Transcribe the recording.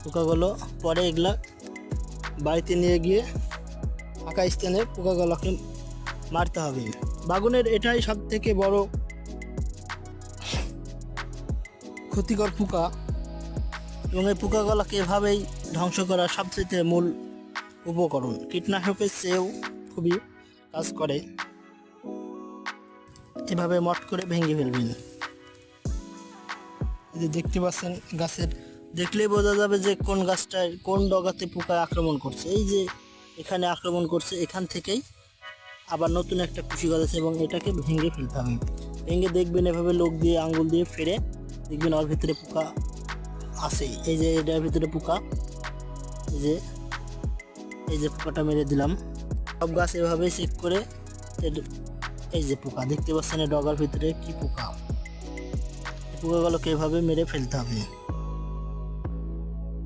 পোকাগুলো পরে এগুলা বাড়িতে নিয়ে গিয়ে ফাঁকা স্থানে পোকাগুলোকে মারতে হবে। বাগুনের এটাই সব থেকে বড় ক্ষতিকর পোকা, এবং এই পোকাগুলোকে এভাবেই ধ্বংস করা সবচেয়ে মূল উপকরণ। কীটনাশকের চেয়েও খুবই কাজ করে। এভাবে মট করে ভেঙে ফেলবেন। এই যে দেখতে পাচ্ছেন, গাছের দেখলেই বোঝা যাবে যে কোন গাছটায় কোন ডগাতে পোকা আক্রমণ করছে। এই যে এখানে আক্রমণ করছে, এখান থেকেই আবার নতুন একটা কুশি গাছ আছে, এবং এটাকে ভেঙে ফেলতে হবে। ভেঙে দেখবেন এভাবে লোক দিয়ে আঙ্গুল দিয়ে ফেরে দেখবেন ওর ভিতরে পোকা আছে। এই যে এটার ভিতরে পোকা, এই যে পোকাটা মেরে দিলাম। সব গাছ এভাবে চেক করে, এই যে পোকা দেখতে পাচ্ছেন ডগার ভিতরে কি পোকা, পোকাগুলোকে এভাবে মেরে ফেলতে হবে।